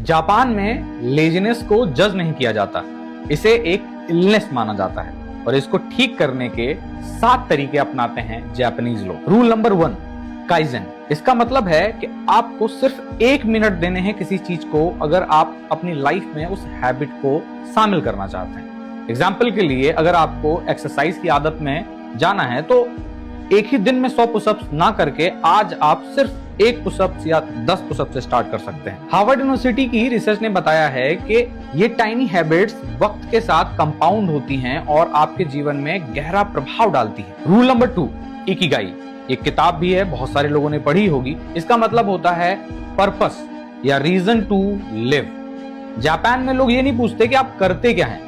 Japan में laziness को जज नहीं किया जाता, इसे एक इलनेस माना जाता है और इसको ठीक करने के 7 तरीके अपनाते हैं जापानीज लोग। Rule number 1, kaizen. इसका मतलब है कि आपको सिर्फ 1 मिनट देने हैं किसी चीज को अगर आप अपनी लाइफ में उस हैबिट को शामिल करना चाहते हैं। एग्जाम्पल के लिए, अगर आपको एक्सरसाइज की आदत में जाना है तो एक ही दिन में 100 पुशअप्स ना करके आज आप सिर्फ 1 पुशअप्स या 10 पुशअप्स से स्टार्ट कर सकते हैं। हार्वर्ड यूनिवर्सिटी की रिसर्च ने बताया है कि ये टाइनी हैबिट्स वक्त के साथ कंपाउंड होती हैं और आपके जीवन में गहरा प्रभाव डालती है। Rule number 2, Ikigai. ये किताब भी है, बहुत सारे लोगों ने पढ़ी होगी। इसका मतलब होता है पर्पस या रीजन टू लिव। जापान में लोग ये नहीं पूछते कि आप करते क्या हैं,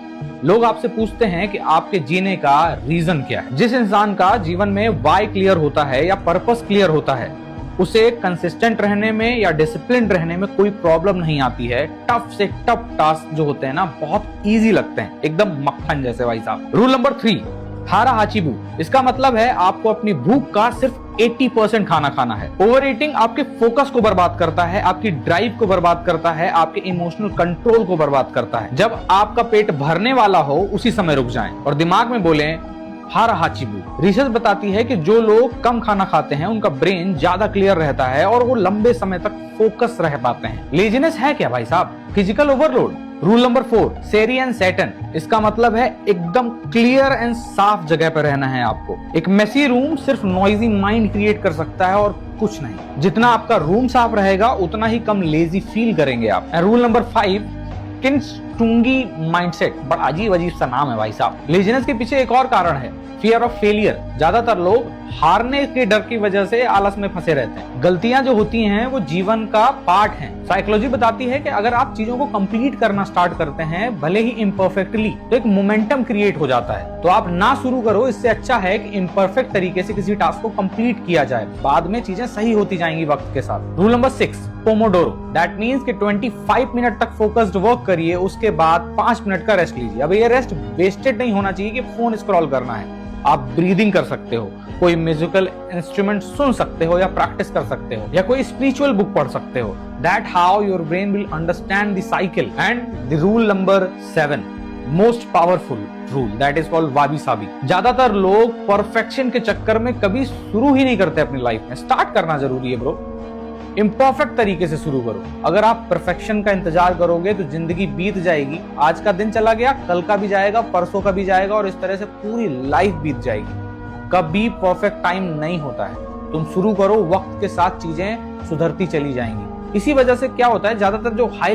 लोग आपसे पूछते हैं कि आपके जीने का रीजन क्या है। जिस इंसान का जीवन में वाई क्लियर होता है या पर्पस क्लियर होता है, उसे कंसिस्टेंट रहने में या डिसिप्लिन रहने में कोई प्रॉब्लम नहीं आती है। टफ से टफ टास्क जो होते हैं ना, बहुत इजी लगते हैं, एकदम मक्खन जैसे भाई साहब। रूल नंबर 3, हारा हाचिबू। इसका मतलब है आपको अपनी भूख का सिर्फ 80% खाना खाना है। ओवर ईटिंग आपके फोकस को बर्बाद करता है, आपकी ड्राइव को बर्बाद करता है, आपके इमोशनल कंट्रोल को बर्बाद करता है। जब आपका पेट भरने वाला हो उसी समय रुक जाएं और दिमाग में बोलें हारा हाचिबू। रिसर्च बताती है कि जो लोग कम खाना खाते हैं उनका ब्रेन ज्यादा क्लियर रहता है और वो लंबे समय तक फोकस रह पाते हैं। लेजीनेस है क्या भाई साहब? Physical overload. रूल नंबर 4, सेरी एंड सैटन। इसका मतलब है एकदम क्लियर एंड साफ जगह पर रहना है आपको। एक मेसी रूम सिर्फ नॉइजी माइंड क्रिएट कर सकता है और कुछ नहीं। जितना आपका रूम साफ रहेगा उतना ही कम लेजी फील करेंगे आप। Rule number 5, kintsugi mindset. बड़ा अजीब सा नाम है भाई साहब। लेजीनेस के पीछे एक और कारण है, फियर ऑफ फेलियर। ज्यादातर लोग हारने के डर की वजह से आलस में फंसे रहते हैं। गलतियां जो होती हैं वो जीवन का पार्ट हैं। साइकोलॉजी बताती है कि अगर आप चीजों को कंप्लीट करना स्टार्ट करते हैं, भले ही इम्परफेक्टली, तो एक मोमेंटम क्रिएट हो जाता है। तो आप ना शुरू करो, इससे अच्छा है कि इम्परफेक्ट तरीके से किसी टास्क को कंप्लीट किया जाए, बाद में चीजें सही होती जाएंगी वक्त के साथ। Rule number 6, Pomodoro. That means कि 25 मिनट तक फोकस्ड वर्क करिए, उसके बाद 5 मिनट का रेस्ट लीजिए। अब ये रेस्ट वेस्टेड नहीं होना चाहिए कि फोन स्क्रॉल करना है। आप ब्रीदिंग कर सकते हो, कोई म्यूजिकल इंस्ट्रूमेंट सुन सकते हो या प्रैक्टिस कर सकते हो, या कोई स्पिरिचुअल बुक पढ़ सकते हो। That how your brain will understand the cycle. And the rule number 7, most powerful rule, that is called wabi sabi. ज्यादातर लोग परफेक्शन के चक्कर में कभी शुरू ही नहीं करते अपनी लाइफ में। स्टार्ट करना जरूरी है ब्रो, इम्परफेक्ट तरीके से शुरू करो। अगर आप परफेक्शन का इंतजार करोगे तो जिंदगी बीत जाएगी। आज का दिन चला गया, कल का भी जाएगा, परसों का भी जाएगा और इस तरह से पूरी लाइफ बीत जाएगी। कभी परफेक्ट टाइम नहीं होता है। तुम शुरू करो, वक्त के साथ चीजें सुधरती चली जाएंगी। इसी वजह से क्या होता है, ज्यादातर जो हाईली